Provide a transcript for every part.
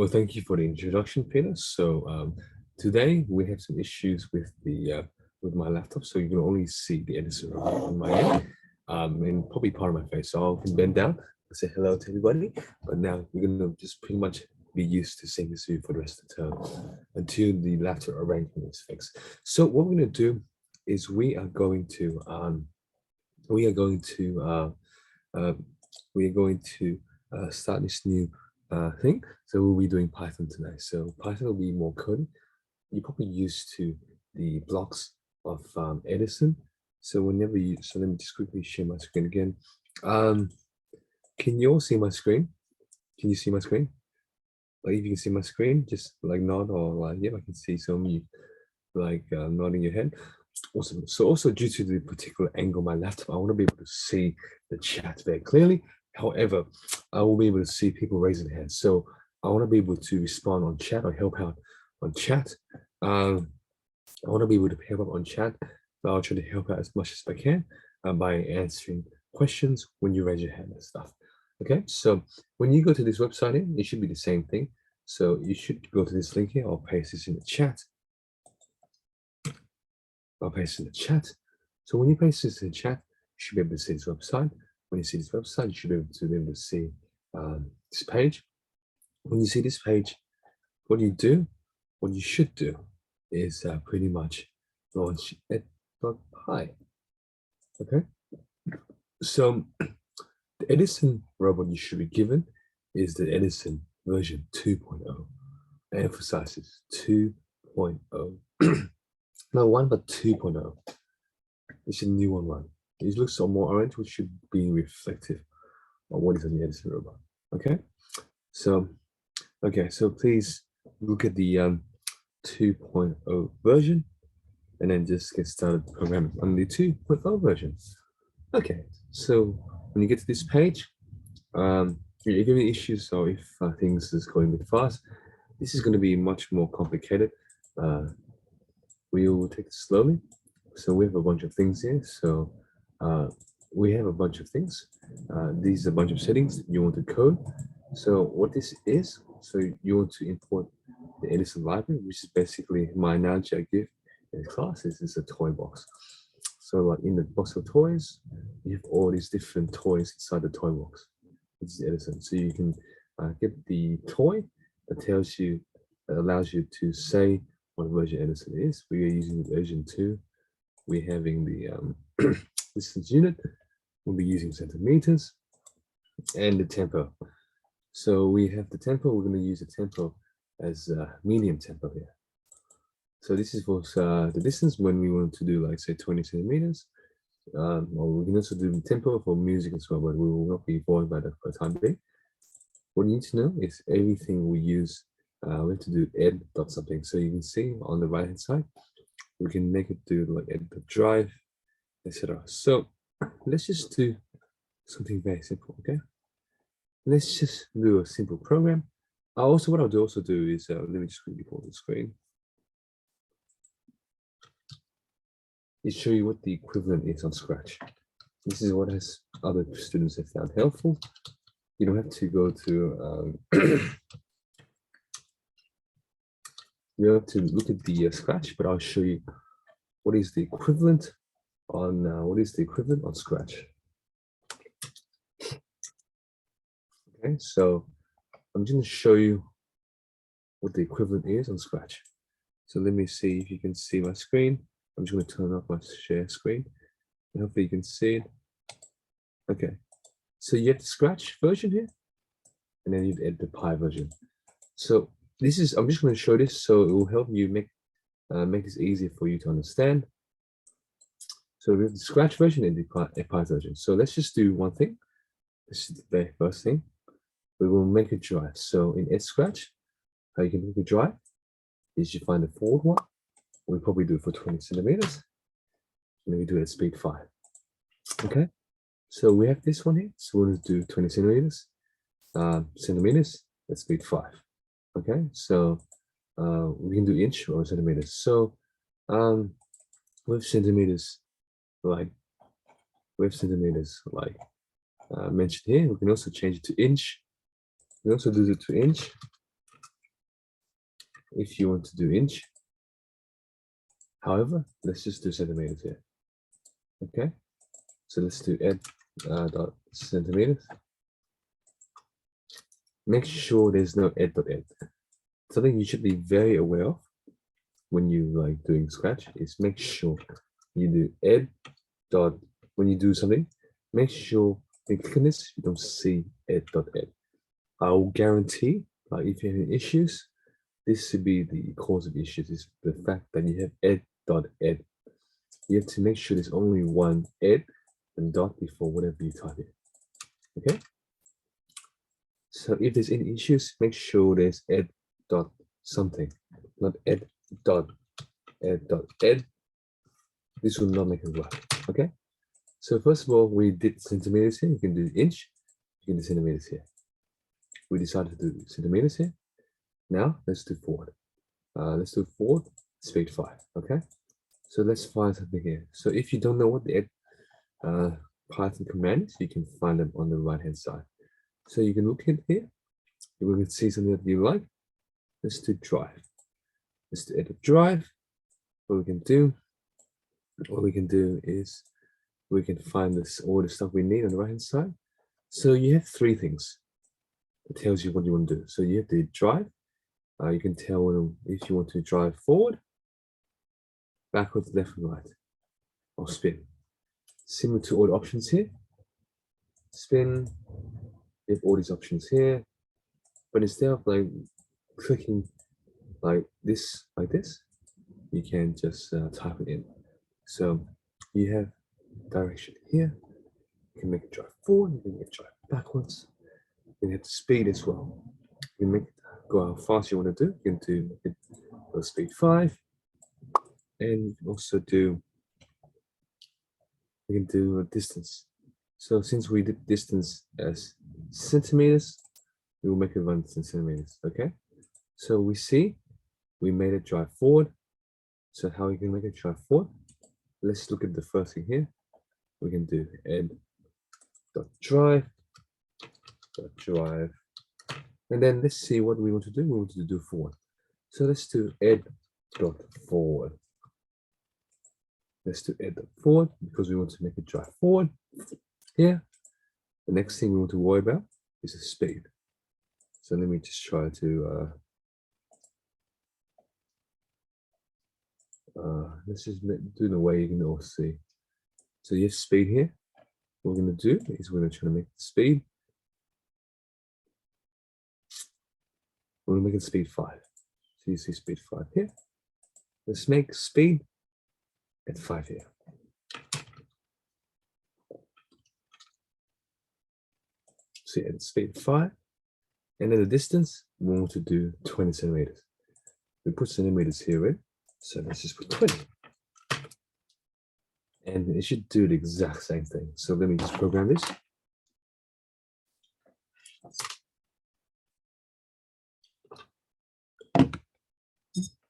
Well, thank you for the introduction, Peter. So today we have some issues with my laptop, so you can only see the Edison robot on my end, and probably part of my face. So I can bend down and say hello to everybody. But now we're gonna just pretty much be used to saying this to you for the rest of the term until the laptop arrangement is fixed. So what we're gonna do is we are going to uh, we are going to start this new thing. So we'll be doing Python today. So Python will be more coding. You're probably used to the blocks of Edison. So let me just quickly share my screen again. Um, can you all see my screen? Can you see my screen? Like if you can see my screen, just like nod or like, yeah, I can see some of you like nodding your head. Awesome. So also due to the particular angle of my laptop, I want to be able to see the chat very clearly. However, I will be able to see people raising their hands. So I want to be able to respond on chat or help out on chat. I want to be able to help out on chat, but I'll try to help out as much as I can by answering questions when you raise your hand and stuff. Okay, so when you go to this website here, it should be the same thing. So you should go to this link here. I'll paste this in the chat. I'll paste in the chat. So when you paste this in the chat, you should be able to see this website. When you see this website, you should be able to see this page. When you see this page, what you should do is pretty much launch ed.py. Okay. So the Edison robot you should be given is the Edison version 2.0. I emphasizes 2.0. Not 1, but 2.0. It's a new one. It looks so more orange, which should be reflective of what is on the Edison robot. Okay. So please look at the 2.0 version and then just get started programming on the 2.0 version. Okay, so when you get to this page, if you have any issues or if things is going a bit fast, this is going to be much more complicated. We will take it slowly. So we have a bunch of things here. So we have a bunch of things. These are a bunch of settings that you want to code. So what this is, so you want to import the Edison library, which is basically my analogy I give in class is a toy box. So like in the box of toys, you have all these different toys inside the toy box, which is Edison. So you can get the toy that allows you to say what version Edison is. We are using version 2. We're having the distance unit. We'll be using centimeters and the tempo. So we have the tempo. We're going to use the tempo as medium tempo here. So this is for the distance when we want to do like say 20 centimeters. Or we can also do the tempo for music as well, but we will not be involved by that for the time being. What you need to know is everything we use, we have to do ed dot something. So you can see on the right hand side, we can make it do like ed dot drive, etc. So let's just do something very simple, okay? Let's just do a simple program. What I'll also do is, let me just quickly pull the screen. It show you what the equivalent is on Scratch. This is what other students have found helpful. You don't have to go to, you have to look at the Scratch, but I'll show you what is the equivalent on Scratch. Okay, so I'm just going to show you what the equivalent is on Scratch. So let me see if you can see my screen. I'm just going to turn off my share screen. And hopefully you can see it. Okay, so you have the Scratch version here, and then you add the Pi version. So this is, I'm just going to show this so it will help you make this easier for you to understand. So we have the Scratch version and the Pi version. So let's just do one thing. This is the very first thing. We will make a drive. So in Ed Scratch, how you can make a drive is you find the forward one. We probably do it for 20 centimeters. And then we do it at speed 5. Okay. So we have this one here. So we're going to do 20 centimeters at speed 5. Okay. So we can do inch or centimeters. So with centimeters like mentioned here, we can also change it to inch. We also do it to inch. if you want to do inch. However, let's just do centimeters here. Okay, so let's do ed dot centimeters. Make sure there's no ed dot ed. Something you should be very aware of when you like doing Scratch is make sure you do ed dot, when you do something, make sure when you click on this, you don't see ed dot ed. I will guarantee, if you have any issues, this should be the cause of issues, is the fact that you have ed dot ed. You have to make sure there's only one ed and dot before whatever you type in. Okay? So if there's any issues, make sure there's ed dot something, not ed dot ed. This will not make it work. Okay? So first of all, we did centimeters here. You can do inch, you can do centimeters here. We decided to do centimeters here. Now let's do forward. Let's do forward, speed 5. Okay? So let's find something here. So if you don't know what the Python command is, you can find them on the right hand side. So you can look at here. You can see something that you like. Let's do drive. Let's do edit drive. What we can do is we can find all the stuff we need on the right hand side. So you have 3 things. It tells you what you want to do. So you have to drive. You can tell if you want to drive forward, backwards, left, and right, or spin. Similar to all the options here. Spin. You have all these options here, but instead of like clicking like this, you can just type it in. So you have direction here. You can make it drive forward. You can make it drive backwards. You can hit the speed as well. You can make it go how fast you want to do. You can do it speed 5, and you can also do. We can do a distance. So since we did distance as centimeters, we will make it run in centimeters. Okay. So we see we made it drive forward. So how we can make it drive forward? Let's look at the first thing here. We can do ed.drive, and then let's see what we want to do. We want to do forward. So let's do ed.forward. Let's do ed.forward because we want to make it drive forward. Here, the next thing we want to worry about is the speed. So let me just try to let's just do it in a way you can all see. So you have speed here. What we're going to do is we're going to try to make the speed. We're going to make it speed 5. So you see speed 5 here. Let's make speed at 5 here. See, at speed 5. And then the distance, we want to do 20 centimeters. We put centimeters here, right? So let's just put 20. And it should do the exact same thing. So let me just program this.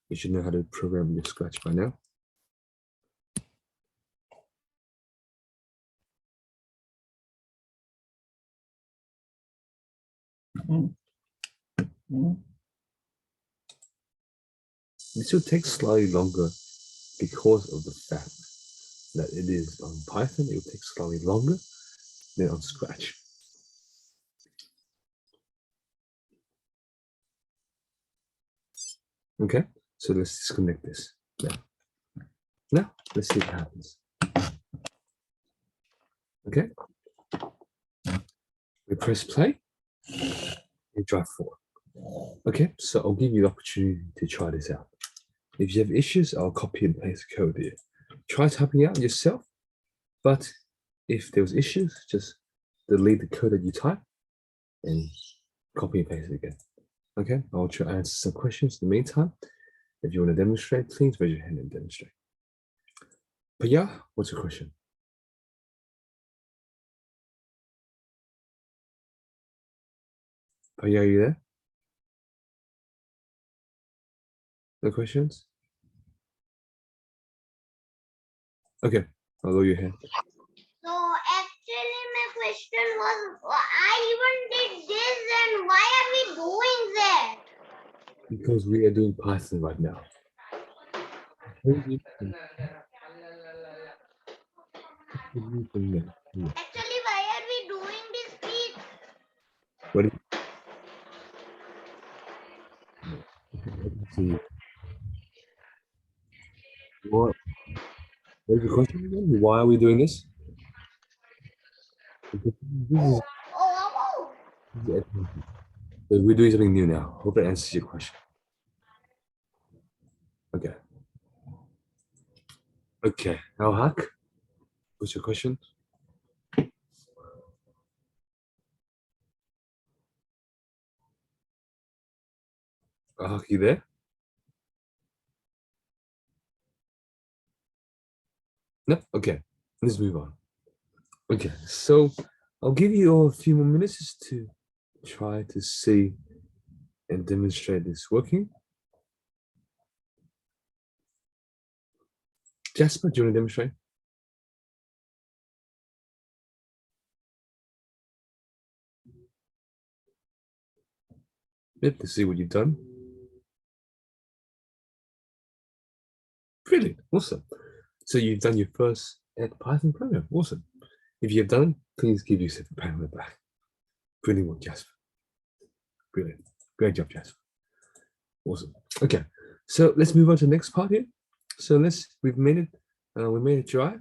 You should know how to program your Scratch by now. This will take slightly longer because of the fact that it is on Python. It will take slightly longer than on Scratch. Okay, so let's disconnect this now. Now, let's see what happens. Okay, we press play, we drive forward. Okay, so I'll give you the opportunity to try this out. If you have issues, I'll copy and paste the code here. Try typing out yourself, but if there was issues, just delete the code that you type and copy and paste it again. Okay, I'll try to answer some questions in the meantime. If you want to demonstrate, please raise your hand and demonstrate. But yeah, what's your question? Are you there? No questions? Okay, I'll lower your hand. So actually my question was, I even did this and why are we doing that? Because we are doing Python right now. What do you think? What do you think now? Actually, why are we doing this, please? What do you see? What is the question again? Why are we doing this? Because this Oh, is we're doing something new now. Hope that answers your question. Okay. Okay. Now, Hack, what's your question? Hack, you there? No? Okay. Let's move on. Okay. So I'll give you a few more minutes just to try to see and demonstrate this working. Jasper, do you want to demonstrate? Yep, to see what you've done. Brilliant. Awesome. So you've done your first Python program. Awesome. If you have done, please give yourself a pat on the back. Brilliant work, Jasper. Brilliant. Great job, Jasper. Awesome. Okay. So let's move on to the next part here. So we've made it, we made it dry.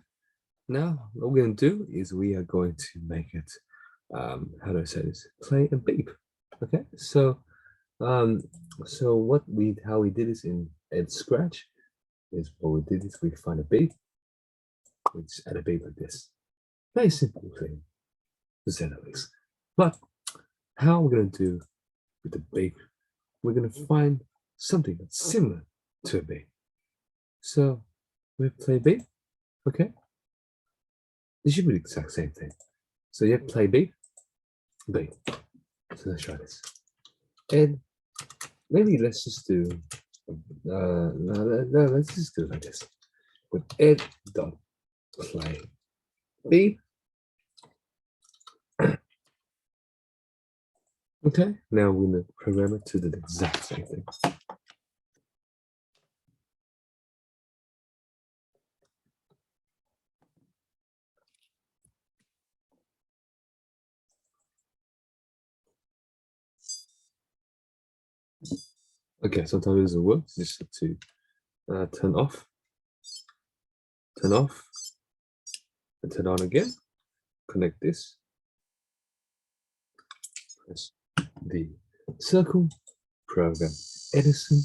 Now, what we're going to do is we are going to make it, how do I say this? Play and beep. Okay. So, how we did this in Scratch is what we did is we find a beep. We just add a beep like this. Very simple thing to say that makes. But how we're going to do with the beep, we're going to find something that's similar to a beep. So we play beep. Okay. This should be the exact same thing. So you have play beep, beep. So let's try this. And maybe let's just do, let's just do it like this. With ed dot play beep. Okay, now we're going to program it to do the exact same thing. Okay, sometimes it doesn't work. You just have to turn off, and turn on again. Connect this. Press the circle, program Edison.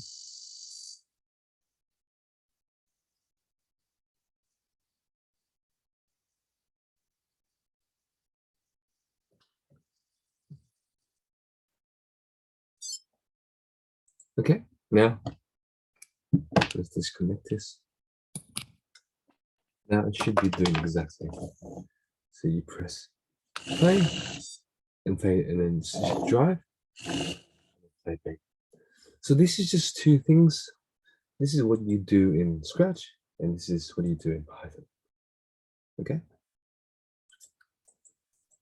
Okay, now let's disconnect this. Now it should be doing the exact same thing. So you press play and then drive. Play, play. So this is just two things. This is what you do in Scratch, and this is what you do in Python. Okay.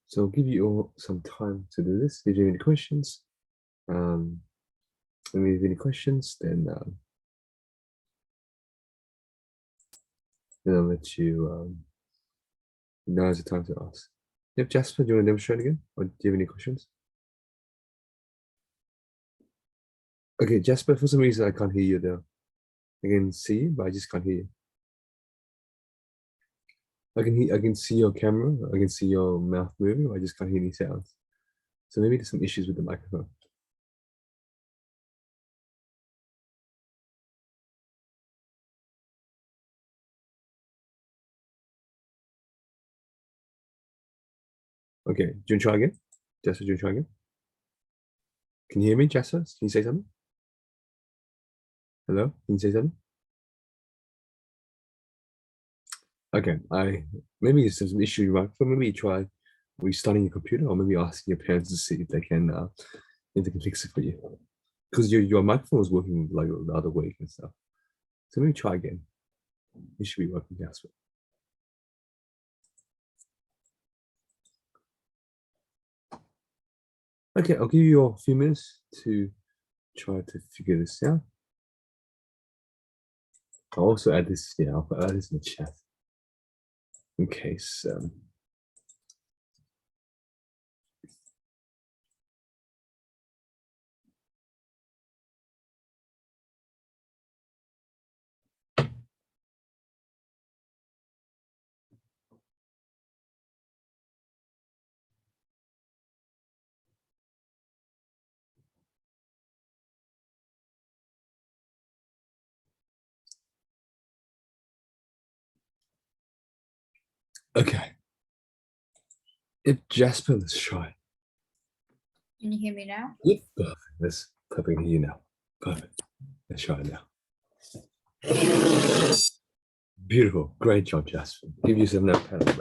So I'll give you all some time to do this. If you have any questions, if you have any questions, then I'll let you. Now is the time to ask. Yep, Jasper, do you want to demonstrate again, or do you have any questions? Okay, Jasper, for some reason I can't hear you though. I can see you, but I just can't hear you. I can see your camera, I can see your mouth moving, but I just can't hear any sounds. So maybe there's some issues with the microphone. Okay, do you want to try again? Jasper, do you want to try again? Can you hear me, Jasper? Can you say something? Hello? Can you say something? Okay, maybe it's some issue with your microphone. Maybe you try restarting your computer, or maybe asking your parents to see if they can fix it for you. Because your microphone was working like the other week and stuff. So maybe try again. It should be working, Jasper. Okay, I'll give you a few minutes to try to figure this out. I'll also add this, yeah, I'll add this in the chat in case. Okay. If Jasper, let's try. Can you hear me now? Yep. Perfect. Let's perfectly hear you now. Perfect. Let's try it now. Beautiful. Great job, Jasper. Give yourself another pat on the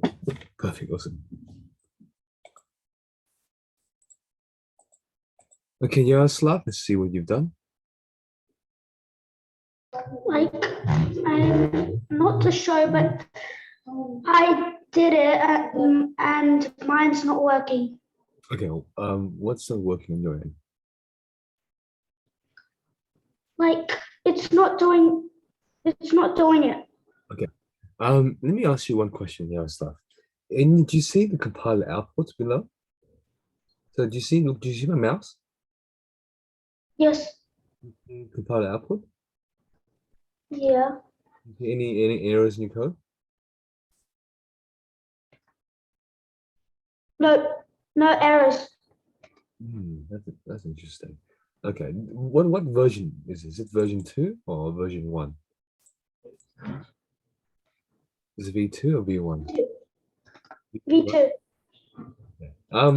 back. Perfect. Awesome. Okay, Yaroslav, let's see what you've done. Like, I'm not too sure, but I did it and mine's not working. Okay, what's not working on your end? Like, it's not doing it. Let me ask you one question, Yaroslav. And do you see the compiler output below? So do you see my mouse? Yes. Compiler output? Yeah. Any errors in your code? No errors. That's interesting. Okay, what version is this? Is it version 2 or version 1? Is it V2 or V1? V2.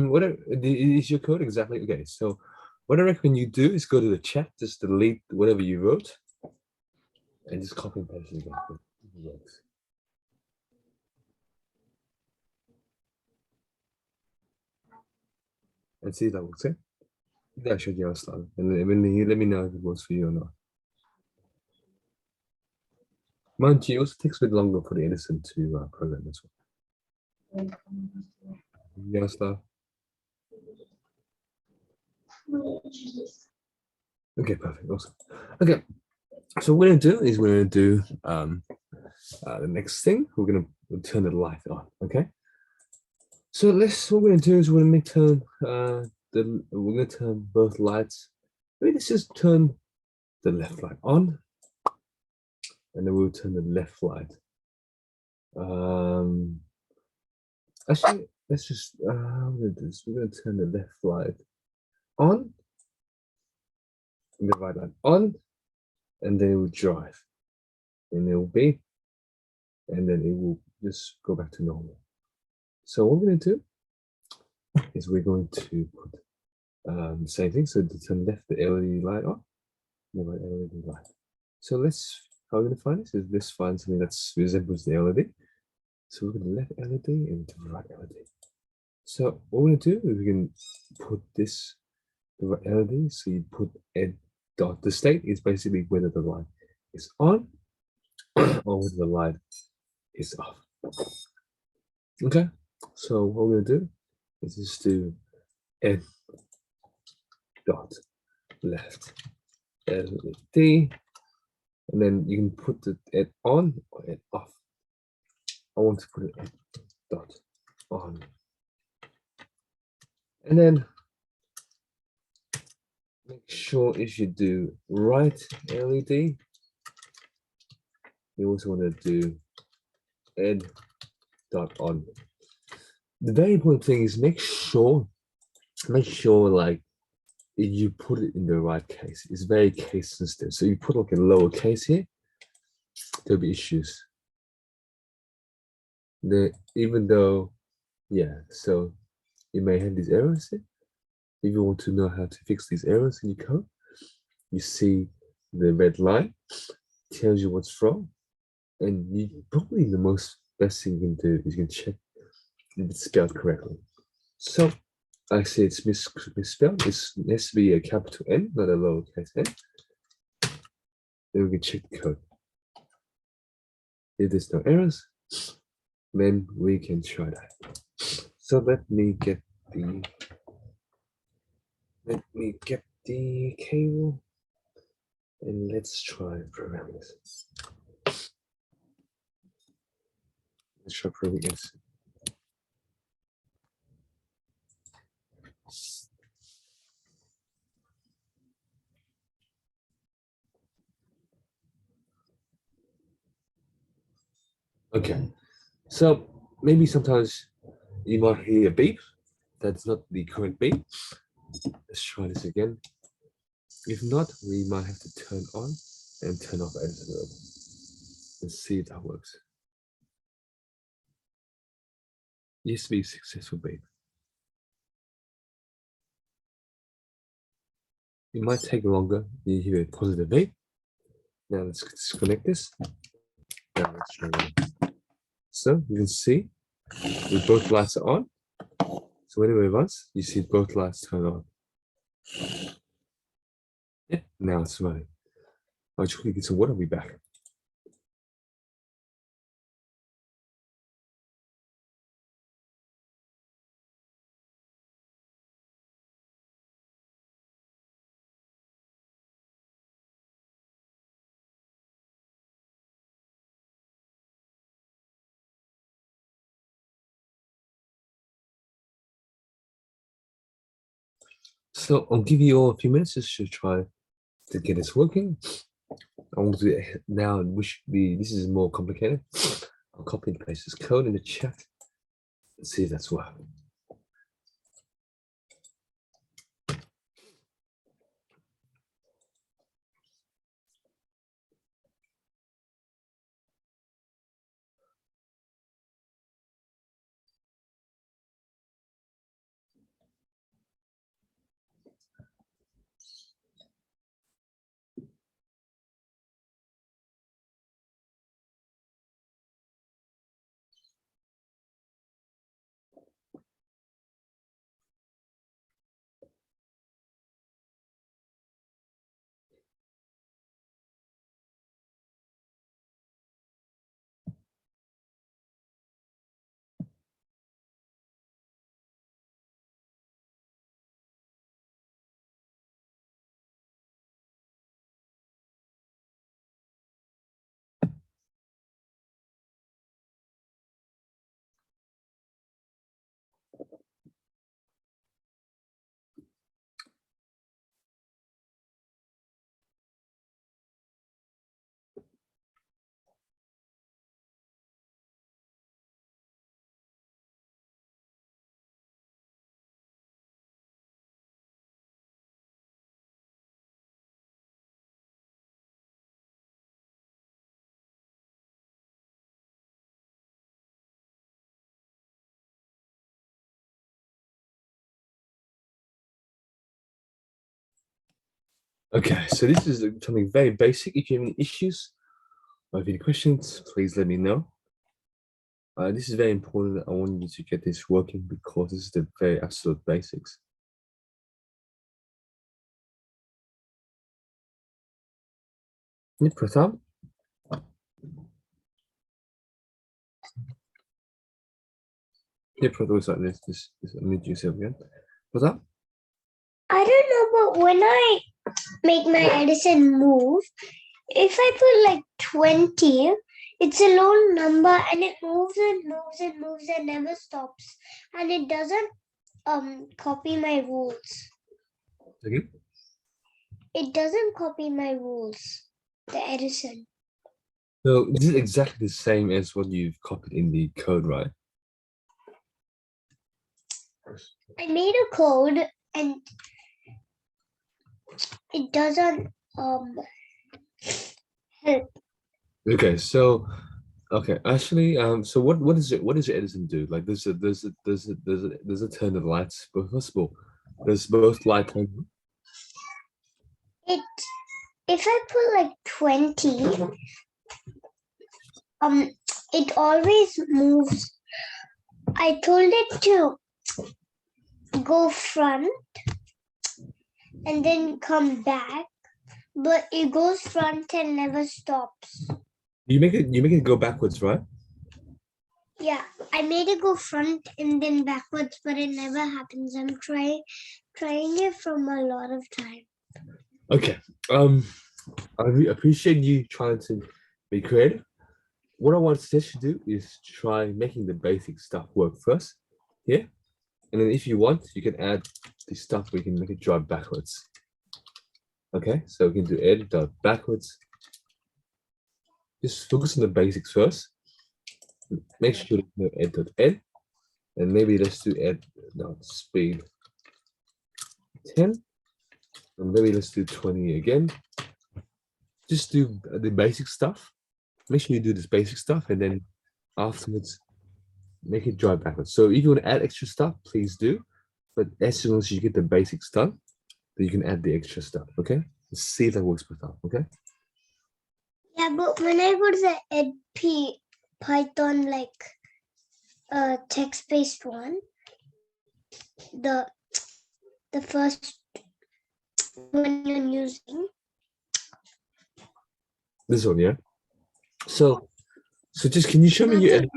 What is your code exactly? Okay, so what I recommend you do is go to the chat, just delete whatever you wrote, and just copy and paste it again. It works. And see if that works. That should just start. And then let me know if it works for you or not. Mind you, it also takes a bit longer for the Edison to program as well. Yaroslav. Okay, perfect. Awesome. Okay, so what we're gonna do is we're gonna do the next thing. We're gonna turn the light on. Okay. So what we're gonna do is we're gonna we're gonna turn both lights. Maybe let's just turn the left light on, and then we'll turn the left light. Actually, let's just we're gonna do this. We're gonna turn the left light on, and the right light on, and then it will drive, and it will beep, and then it will just go back to normal. So what we're going to do is we're going to put the same thing. So to turn left the LED light on, the right LED light. So how we're going to find this is let's find something that resembles the LED. So we're going to left LED and the right LED. So what we're going to do is we can put the right LED. So you put a dot. The state is basically whether the light is on or whether the light is off. Okay, so what we're gonna do is just do n dot left LED, and then you can put it on or it off. I want to put it n dot on, and then make sure if you do right LED, you also want to do n dot on. The very important thing is make sure like you put it in the right case. It's very case sensitive. So you put like a lower case here, there'll be issues. Even though, yeah, so you may have these errors here. If you want to know how to fix these errors in your code, you see the red line tells you what's wrong, and probably the best thing you can do is you can check if it's spelled correctly. So I say it's misspelled. It has to be a capital N, not a lowercase n. Then we can check the code. If there's no errors, then we can try that. So let me get the Let me get the cable and let's try programming this. Let's try programming this. Okay, so maybe sometimes you might hear a beep. That's not the current beep. Let's try this again. If not, we might have to turn on and turn off editor mode. Let's see if that works. Yes, be successful beep. It might take longer. You hear a positive beep. Now let's disconnect this. Now let's try again. So you can see with both lights are on. So whenever it runs, you see both lights turn on. Yeah, now it's running. I'll just quickly get some water, I'll be back. So I'll give you all a few minutes just to try to get this working. I want to do it now, which this is more complicated. I'll copy and paste this code in the chat and see if that's working. Okay, so this is something very basic. If you have any issues or have any questions, please let me know. This is very important. I want you to get this working because this is the very absolute basics. Can you press up? Yeah, press like this. This unmute yourself again. What's up? I don't know, but when I make my Edison move, if I put like 20, it's a low number and it moves and moves and moves and never stops. And it doesn't copy my rules. Again? It doesn't copy my rules, the Edison. So this is exactly the same as what you've copied in the code, right? I made a code and it doesn't help. Okay, so actually, so what does your Edison do? Like there's a turn of lights, but possible. There's both light on. If I put like 20, it always moves. I told it to go front and then come back, but it goes front and never stops. You make it go backwards, right? Yeah, I made it go front and then backwards, but it never happens. I'm trying trying it from a lot of time. Okay. I appreciate you trying to be creative. What I want to suggest you do is try making the basic stuff work first. Yeah. And then if you want, you can add the stuff we can make it drive backwards. Okay, so we can do add dot backwards. Just focus on the basics first. Make sure you know add dot add. And maybe let's do add dot speed 10. And maybe let's do 20 again. Just do the basic stuff. Make sure you do this basic stuff and then afterwards make it drive backwards. So if you want to add extra stuff, please do. But as soon as you get the basics done, then you can add the extra stuff. Okay. Let's see if that works with that. Okay. Yeah, but when I go to the EdP Python like text-based one, the first one you're using. This one, yeah. So just can you show me your edit?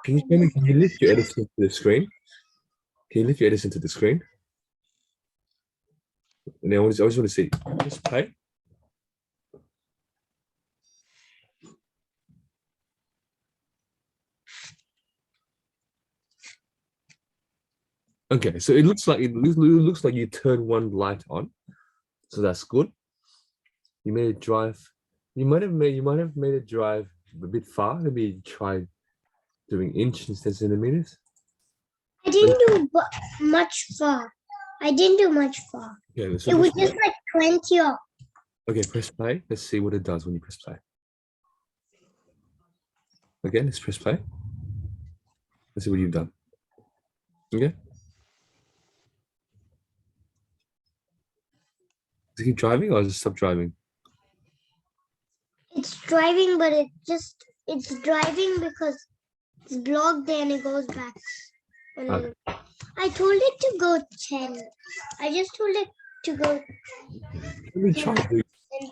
Can you lift your edits into the screen? Can you lift your edits into the screen? And I always want to see, just play. Okay, so it looks like you turned one light on, so that's good. You made it drive. You might have made it drive a bit far. Maybe try doing inch instead of centimeters. I didn't do much far. Yeah, so It was just like 20 or okay, press play. Let's see what it does when you press play. Again, let's press play. Let's see what you've done. Okay. Does it keep driving or does it stop driving? it's driving, but it's driving because it's blocked there and it goes back. And Okay. I told it to go 10. I just told it to go Let me try the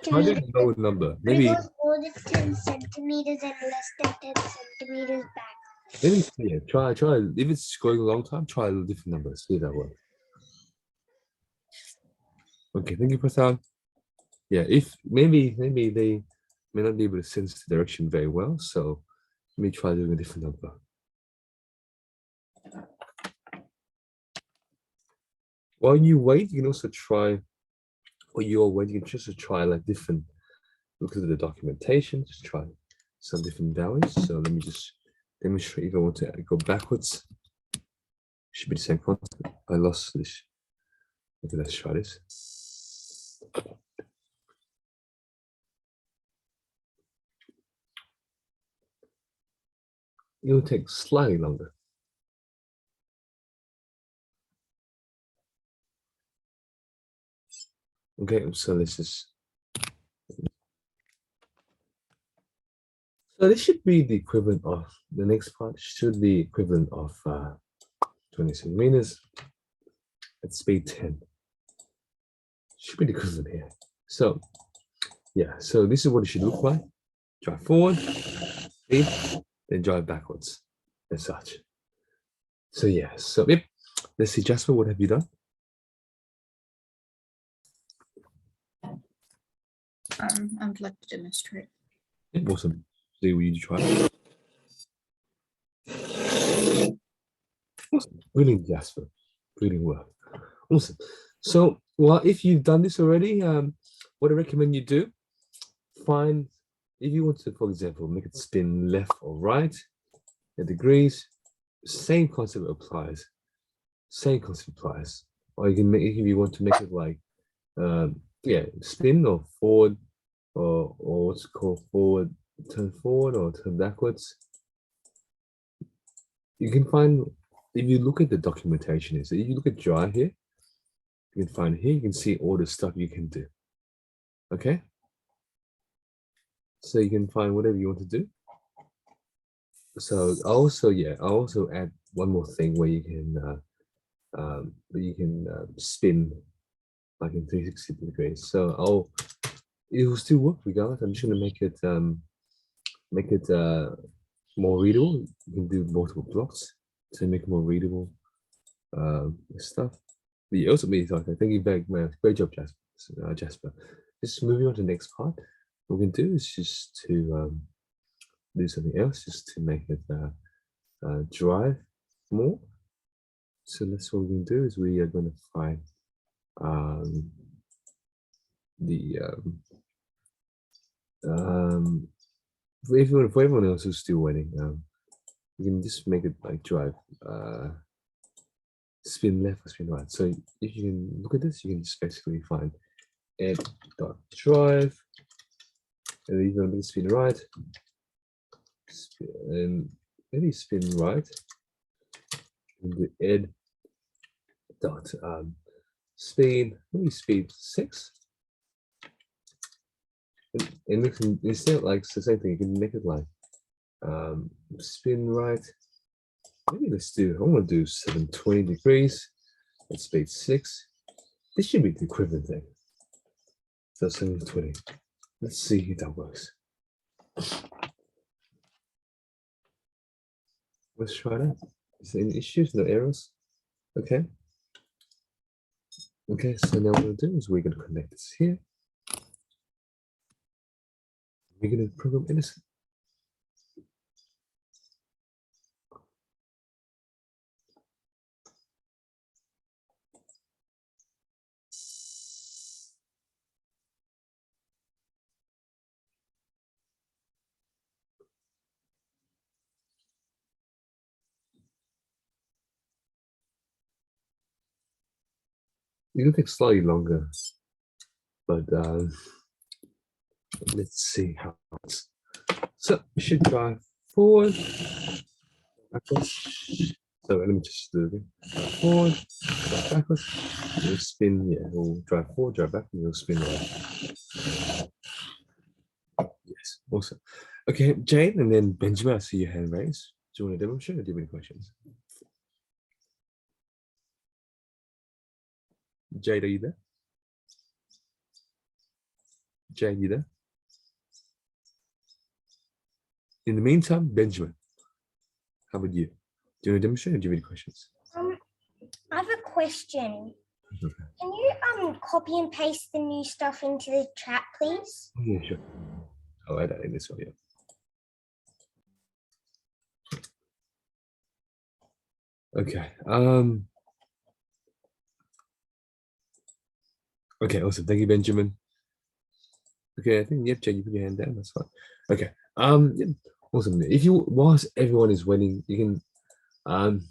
centimeters. lower number. But Maybe it goes more than 10 centimeters and less than 10 centimeters back. let me see it. Try. If it's going a long time, try a different number. See if that works. Okay, thank you, Prasad. Yeah, if maybe they may not be able to sense the direction very well, so let me try doing a different number. While you wait, you can also try, or you're waiting, you can just try like different, look at the documentation, just try some different values. So let me just demonstrate if I want to go backwards. Should be the same concept. I lost this. Okay, let's try this. It will take slightly longer. Okay, so this is. So this should be the equivalent of, the next part should be equivalent of 20 centimeters at speed 10. Should be the equivalent here. So yeah, so this is what it should look like. Drive forward, speed, then drive backwards as such. So yeah, so yep. Let's see, Jasper, what have you done? I'd like to demonstrate. Awesome. See what you try. Awesome. Brilliant, Jasper. Brilliant work. Awesome. So, well, if you've done this already, what I recommend you do, find, if you want to, for example, make it spin left or right at degrees, same concept applies. Same concept applies. Or you can make, if you want to make it like, yeah, spin or forward, or what's called forward, turn forward or turn backwards. You can find, if you look at the documentation, if you look at drive here, you can find here, you can see all the stuff you can do. Okay. So you can find whatever you want to do. So also, yeah, I also add one more thing where you can spin like in 360 degrees. So it will still work regardless. I'm just going to make it more readable. You can do multiple blocks to make it more readable stuff. The also means okay. Thank you very much. Great job, Jasper. Jasper. Just moving on to the next part. What we can do is just to do something else, just to make it drive more. So that's what we can do is we are going to find for everyone else who's still waiting, you can just make it like drive spin left or spin right. So if you can look at this, you can just basically find ed.drive, and then you're going to spin right, and maybe spin right, and the ed dot speed, maybe speed 6. And instead of like the same thing, you can make it like spin right. Maybe let's do, I want to do 720 degrees at speed 6. This should be the equivalent thing. So 720. Let's see if that works. Let's try that. Is there any issues? No errors? Okay. Okay, so now what we'll do is we're going to connect this here. We're going to program Edison. It will take slightly longer, but let's see how it's. So we should drive forward, backwards. So let me just do it again. Forward, drive backwards, we'll spin, yeah, we'll drive forward, drive back, and we'll spin right. Yes, awesome. Okay, Jane, and then Benjamin, I see your hand raised. Do you want to demonstrate or do you have any questions? Jade, are you there? Jade, you there? In the meantime, Benjamin, how about you? Do you want to demonstrate or do you have any questions? I have a question. Okay. Can you copy and paste the new stuff into the chat, please? Oh, yeah, sure. I'll add that in this one, yeah. Okay. Okay, awesome. Thank you, Benjamin. Okay, I think, yep, Jane, you put your hand down. That's fine. Okay. Yeah, awesome. If you, whilst everyone is waiting, you can,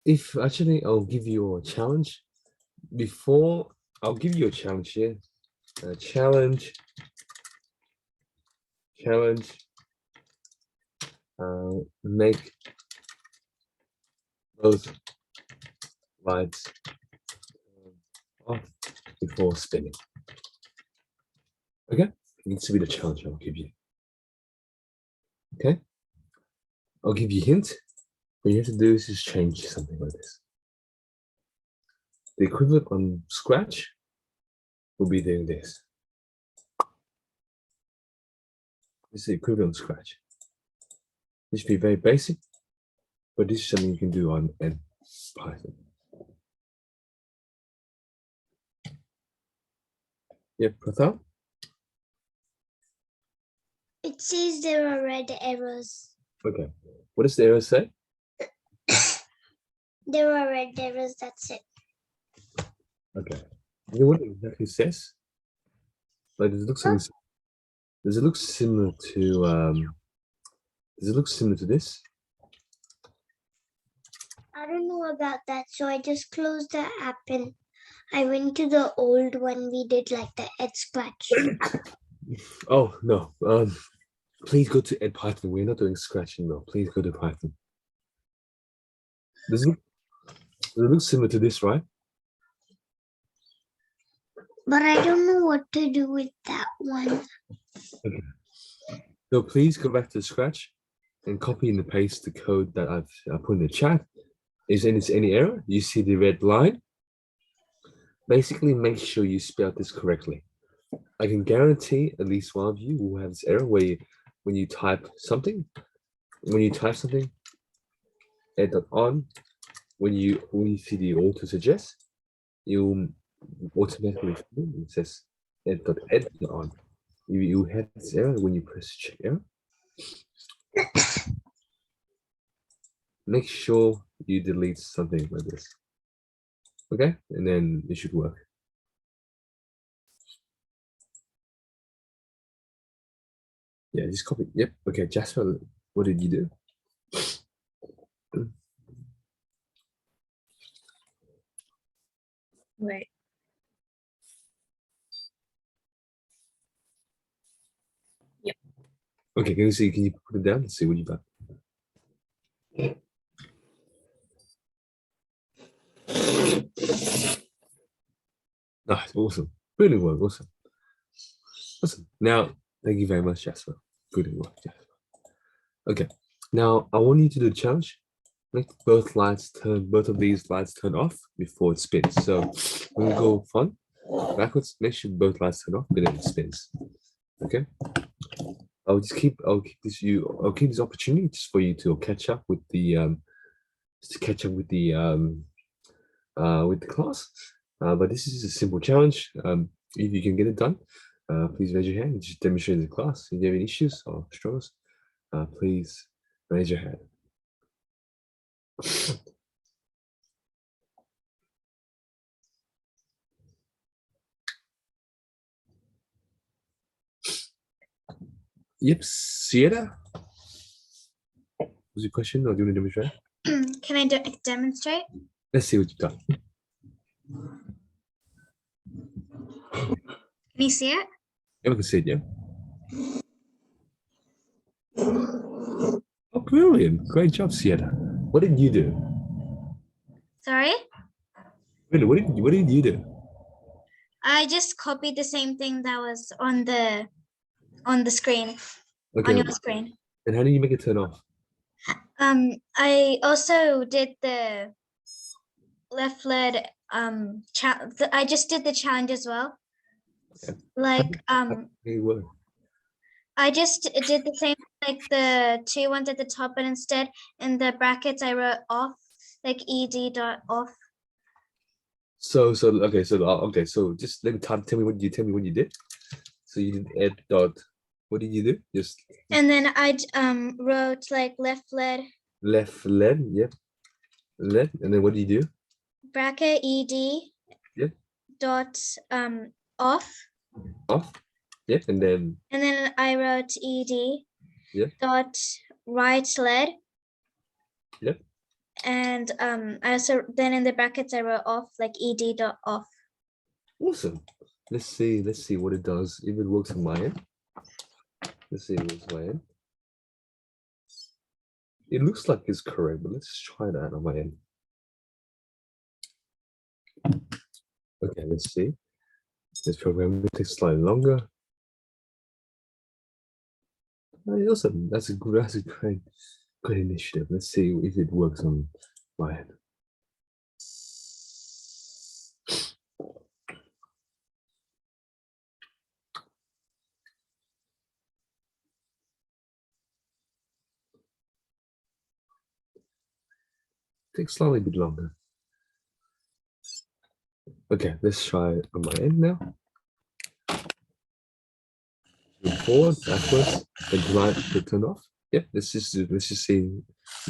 if actually, I'll give you a challenge. Before, I'll give you a challenge here. Challenge. Make both lights off before spinning. Okay, it needs to be the challenge I'll give you. Okay, I'll give you a hint. What you have to do is just change something like this. The equivalent on Scratch will be doing this. This is the equivalent on Scratch. This should be very basic, but this is something you can do on Python. Yep, Pratham? It says there are red errors. Okay. What does the error say? There are red errors, that's it. Okay. You know what it exactly says? Like, does it look similar to this? I don't know about that, so I just closed the app and I went to the old one we did, like the Ed Scratch. Oh no. Please go to EdPython. We're not doing Scratch anymore. Please go to Python. Does it look similar to this, right? But I don't know what to do with that one. Okay. So please go back to Scratch and copy and paste the code that I've put in the chat. Is any error? You see the red line? Basically, make sure you spell this correctly. I can guarantee at least one of you will have this error where when you type something, ed.on when you see the auto suggest, you automatically find it says ed.ed on. You have this error when you press check error. Make sure you delete something like this. Okay, and then it should work. Yeah, just copy. Yep. Okay, Jasper, what did you do? Wait. Okay, can you see? Can you put it down and see what you got? Nice, awesome. Brilliant work, awesome. Awesome. Now, thank you very much, Jasper. Brilliant work, Jasper. Okay, now I want you to do the challenge. Make both of these lights turn off before it spins. So when we go front, backwards, make sure both lights turn off, and then it spins. Okay. I'll keep this opportunity just for you to catch up with the class. But this is a simple challenge. If you can get it done, please raise your hand and just demonstrate in the class. If you have any issues or struggles, please raise your hand. Yep, Sierra. Was your question, or do you want to demonstrate? Can I demonstrate? Let's see what you got. Can you see it? Yeah, we can see it, yeah. Oh, brilliant. Great job, Sierra. What did you do? Sorry? Really, what did you do? I just copied the same thing that was on the screen, Okay, on your screen. and how do you make it turn off? I also did the left led I just did the challenge as well. Okay. Like Hey, what? I just did the same like the two ones at the top, but instead in the brackets I wrote off, like ed.off. So just let me tell me what you did. So you did ed dot. What did you do? Just And then I wrote like left led left led, yep, led, and then what do you do? bracket ed Yep. dot off, Off, yep, and then I wrote ed Yep. dot right led. Yep. And I also then in the brackets I wrote off, like ed dot off. awesome. Let's see what it does. If it works on my end. Let's see if it works on my end. It looks like it's correct, but let's try that on my end. Okay, let's see. This program will take slightly longer. Awesome. That's a great initiative. Let's see if it works on my end. Takes slightly bit longer. Okay, let's try it on my end now. Move forward, backwards, then right to turn off. Yep, let's just see.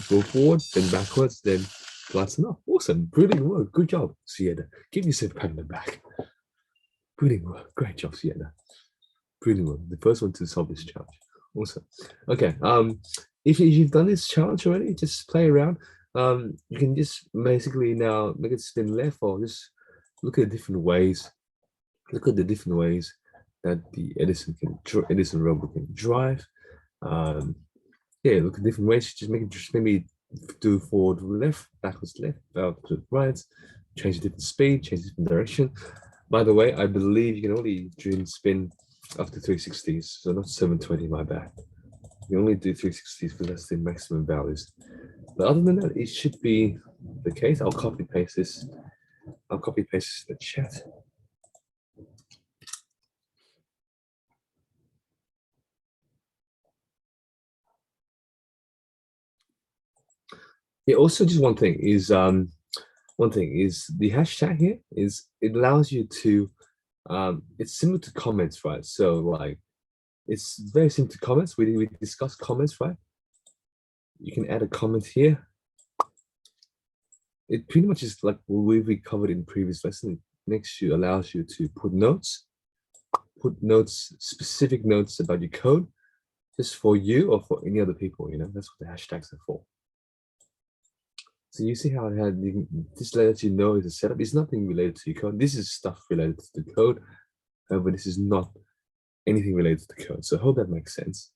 Go forward, then backwards, then lights turn off. Awesome, brilliant work. Good job, Sienna. Give yourself a pat on the back. Brilliant work. Great job, Sienna. Brilliant work. The first one to solve this challenge. Awesome. Okay. If you've done this challenge already, just play around. You can just basically now make it spin left, or just look at different ways. Look at the different ways that the Edison robot can drive. Yeah, look at different ways. Just maybe do forward left, backwards left, to right, change a different speed, change a different direction. By the way, I believe you can only spin up to 360s, so not 720, my bad. You only do 360s because that's the maximum values. But other than that, it should be the case. I'll copy paste this. I'll copy paste this in the chat. Yeah, also just one thing is one thing is the hashtag here is it allows you to it's similar to comments, right? So like it's very similar to comments. We discussed comments, right? You can add a comment here. It pretty much is like we covered in previous lesson. It makes you allows you to put notes, specific notes about your code, just for you or for any other people. You know, that's what the hashtags are for. So you see how it had this lets you know is a setup. It's nothing related to your code. This is stuff related to the code. However, this is not anything related to the code. So I hope that makes sense.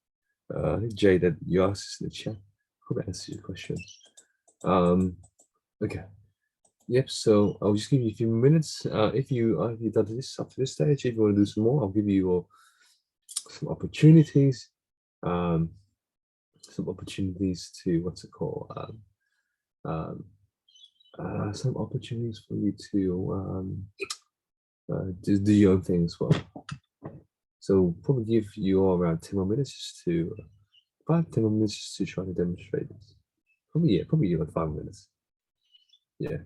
I think Jay, that you asked in the chat. Hope that answers your question. Okay. Yep. So I'll just give you a few minutes. If you've done this up to this stage, if you want to do some more, I'll give you some opportunities. Some opportunities to what's it called? Some opportunities for you to do your own thing as well. So probably give you all around 10 more minutes just to 5-10 more minutes just to try to demonstrate this. Probably like 5 minutes. Yeah.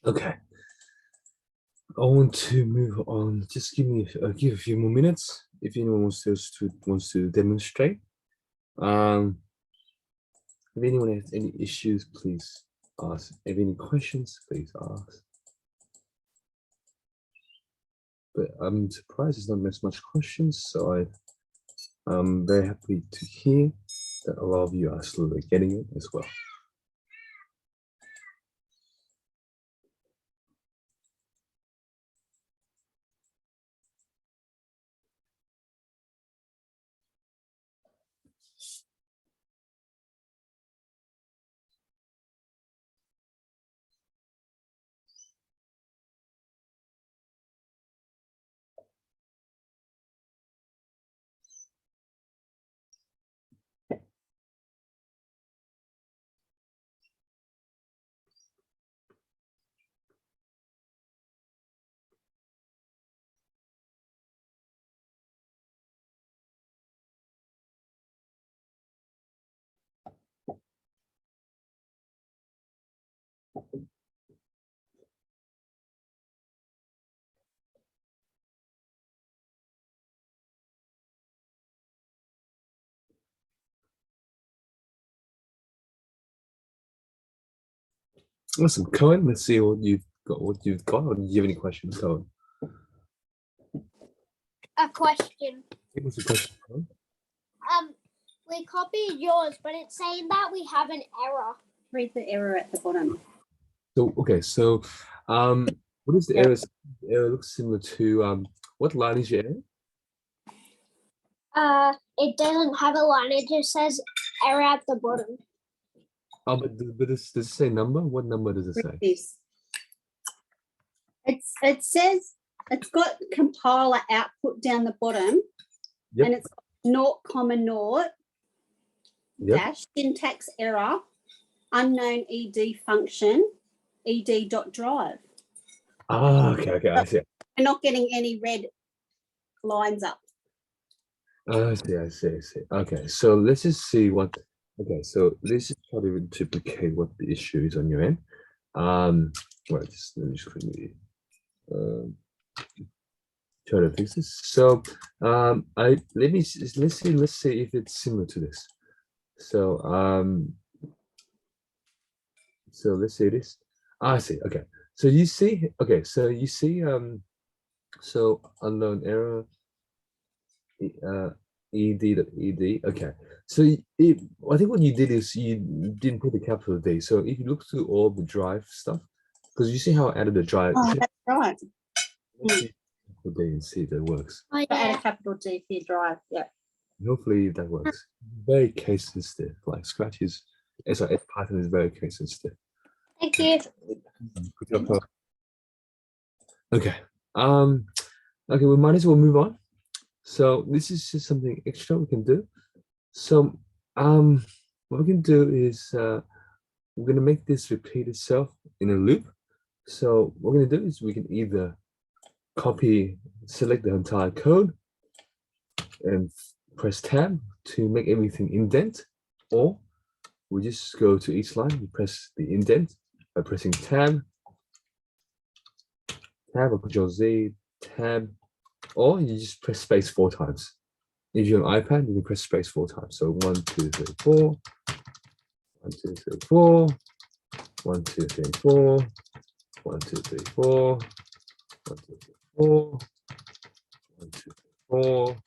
Okay. I want to move on. Just give a few more minutes if anyone wants to demonstrate. If anyone has any issues, please ask. If any questions, please ask. But I'm surprised there's not as much questions, so I'm very happy to hear that a lot of you are slowly getting it as well. Awesome, Cohen. Let's see what you've got. What you've got. Or do you have any questions, Cohen? A question. What's the question, Cohen? We copied yours, but it's saying that we have an error. Read the error at the bottom. So okay, so what is the error? The error looks similar to what line is your error? It doesn't have a line. It just says error at the bottom. Oh, but does it say number? What number does it Read say? this. It says it's got compiler output down the bottom, Yep. and it's got naught comma naught Yep. dash syntax error unknown ed function ed.drive. Ah, okay, I see. We're not getting any red lines up. I see. Okay, so let's just see what. Okay, so let's just try to duplicate what the issue is on your end. Well, just let me just quickly try to fix this. So, let's see if it's similar to this. So, so let's say this. I see. Okay, so you see. Okay, so you see. So unknown error. ed.ed. Okay, so I think what you did is you didn't put the capital D. So if you look through all the drive stuff, because you see how I added the drive, Oh, that's right. let's see capital D and see if that works. Oh, Add a capital D for your drive. Yeah. Hopefully that works. Very case sensitive. Like Scratch is, sorry, Python is very case sensitive. Thank you. Good job, Paul. Okay. Okay, we might as well move on. So this is just something extra we can do. So what we can do is we're gonna make this repeat itself in a loop. So what we're gonna do is we can either select the entire code and press tab to make everything indent, or we just go to each line, we press the indent by pressing tab or Control Z, tab, or you just press space 4 times. If you're on iPad, you can press space 4 times. So 1, 2, 3, 4, 1, 2, 3, 4, 1, 2, 3, 4, 1, 2, 3, 4, 1, 2, 3, 4, 1, 2, 3, 4,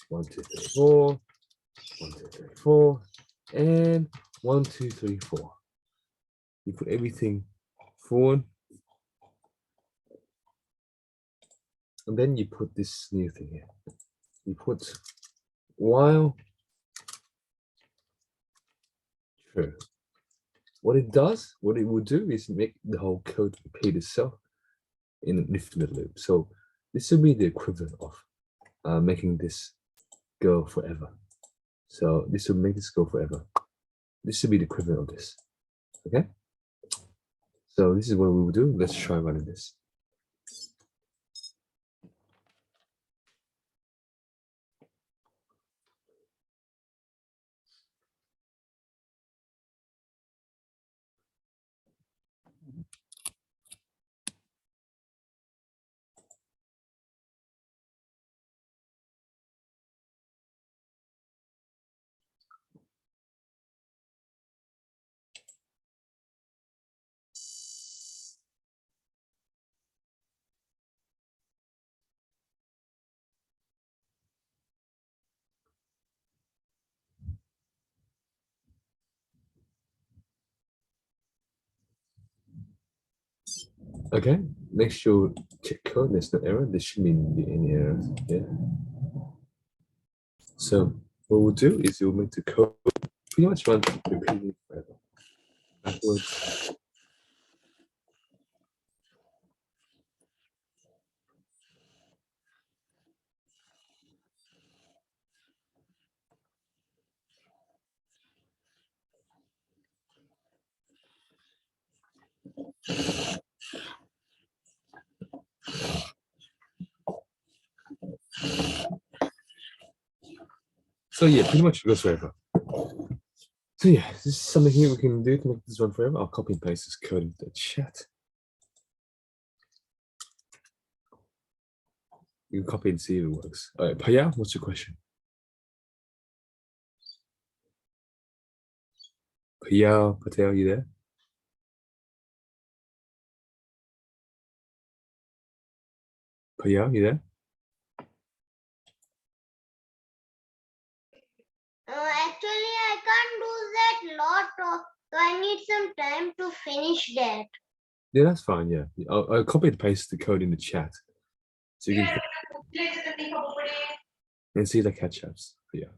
1, 2, 3, 4, 1, 2, 3, 4, and 1, 2, 3, 4. You put everything forward. And then you put this new thing here. You put while true. What it will do is make the whole code repeat itself in an infinite loop. So this will be the equivalent of making this go forever. So this will make this go forever. This will be the equivalent of this. Okay? So this is what we will do. Let's try running this. Okay, make sure check code, there's no error. There shouldn't be any errors here. So what we'll do is we'll make the code pretty much run repeatedly forever. Backwards. So yeah, pretty much goes forever. So yeah, this is something here we can do to make this run forever. I'll copy and paste this code into the chat. You can copy and see if it works. All right, Paya, what's your question? Paya Patel, you there? Paya, you there? Actually, I can't do that lot of, so I need some time to finish that. Yeah, that's fine. Yeah, I'll copy and paste the code in the chat, so you can and see the catch-ups. Yeah.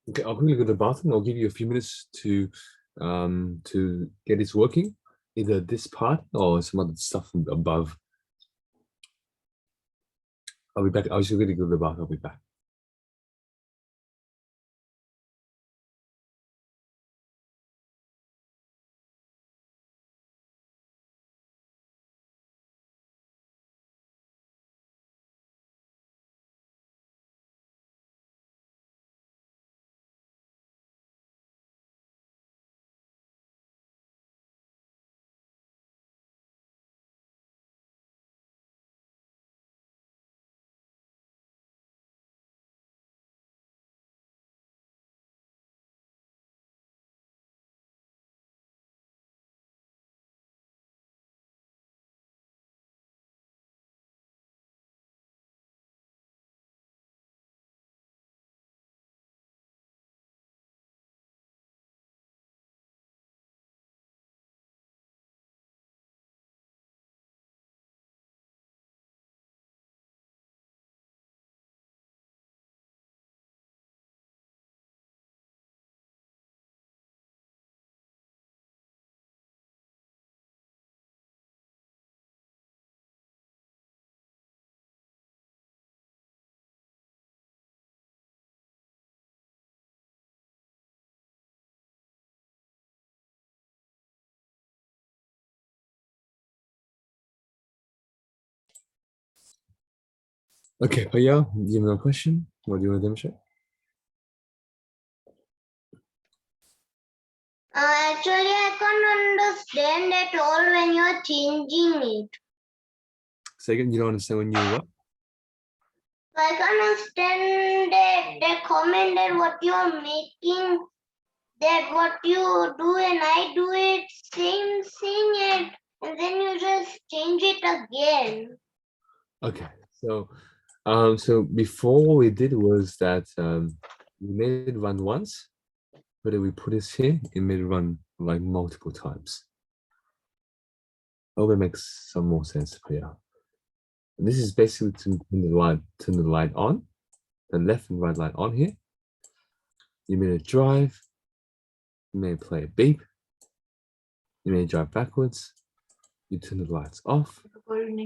Okay, I'll quickly go to the bathroom. I'll give you a few minutes to get this working, either this part or some other stuff from above. I'll be back. I was just going to go to the bathroom. I'll be back. Okay, Paya, do you have a question? What do you want to demonstrate? Actually, I can't understand at all when you're changing it. Second, you don't understand when you what? I can't understand the comment that what you're making, that what you do and I do it, same thing, and then you just change it again. Okay, so before what we did was that we made it run once, but then we put this here, it made it run like multiple times. Hope it makes some more sense for you. And this is basically to turn the light on, the left and right light on here. You may drive, you may play a beep, you may drive backwards, you turn the lights off, and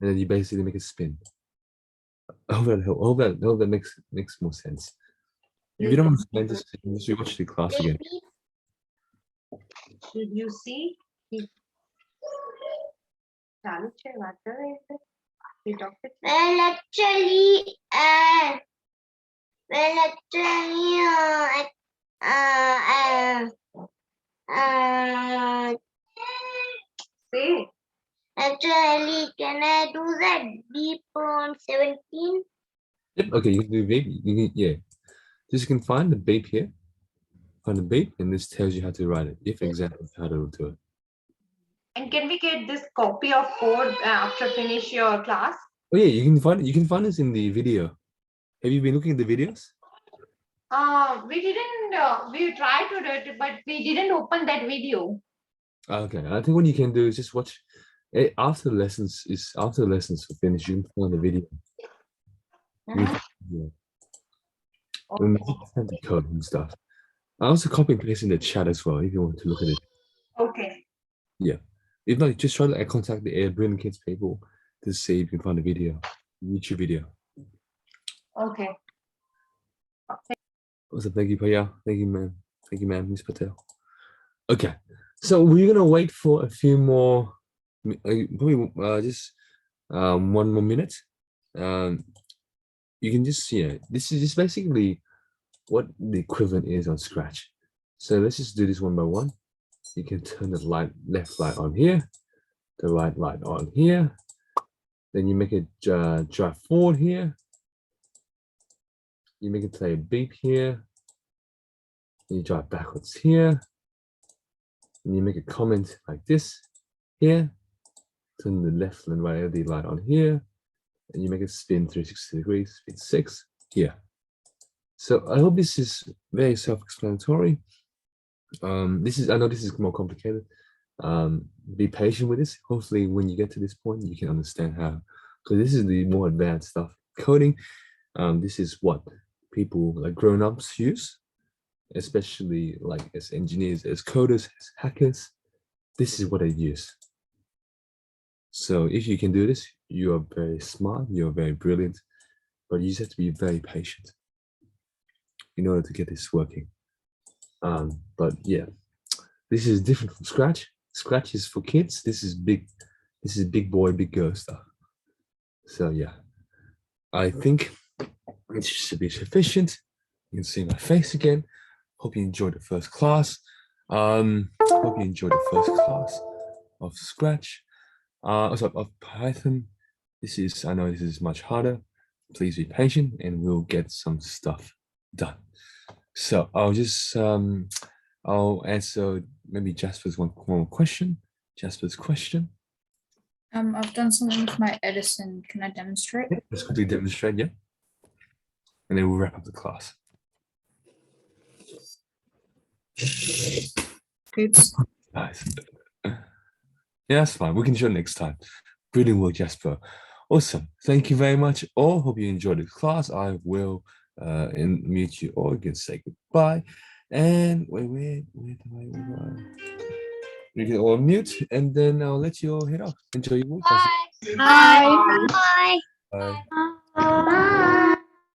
then you basically make it spin. Hope that makes more sense. If you don't understand this, just watch the class again. Should you see? चालू छे વાત કરે છે એ topic Well, actually, છે actually, can I do that deep on 17? Yep. Okay, you can do beep. You can, yeah. Just you can find the beep here. Find the beep, and this tells you how to write it. If exactly how to do it. and can we get this copy of code after finish your class? Oh yeah, you can find this in the video. Have you been looking at the videos? We didn't we tried to do it but we didn't open that video. Okay, I think what you can do is just watch after the lessons are finished. You can find the video. You can find the video. And you can find the code and stuff. I also copy and paste in the chat as well if you want to look at it. Okay. If not, just try to contact the Brilliant Kids people to see if you can find the video, YouTube video. Okay. Awesome. Thank you, Paya. Thank you, ma'am. Thank you, ma'am, Miss Patel. Okay, so we're gonna wait for a few more, probably just one more minute. You can just this is just basically what the equivalent is on Scratch. So let's just do this one by one. You can turn the left light on here, the right light on here. Then you make it drive forward here. You make it play a beep here. You drive backwards here. And you make a comment like this. here, turn the left and right LED light on here, and you make it spin 360 degrees, spin 6 here. So I hope this is very self-explanatory. I know this is more complicated. Be patient with this. Hopefully when you get to this point, you can understand how, because this is the more advanced stuff. Coding, this is what people like grown-ups use, especially like as engineers, as coders, as hackers. This is what they use. So if you can do this, you are very smart, you're very brilliant, but you just have to be very patient in order to get this working. But yeah, this is different from Scratch. Scratch is for kids. This is big boy, big girl stuff. So yeah, I think it should be sufficient. You can see my face again. Hope you enjoyed the first class. Hope you enjoyed the first class of Scratch. Also of Python. I know this is much harder. Please be patient and we'll get some stuff done. So I'll just, I'll answer maybe Jasper's one more question. Jasper's question. I've done something with my Edison. Can I demonstrate? Yeah, let's quickly demonstrate, yeah. And then we'll wrap up the class. Oops. Nice. Yeah, that's fine. We can show next time. Brilliant work, Jasper. Awesome. Thank you very much all. Hope you enjoyed the class. I will mute you all. You can say goodbye. And wait. You can all mute, and then I'll let you all head off. Enjoy your work. Bye. Bye. Bye. Bye. Bye.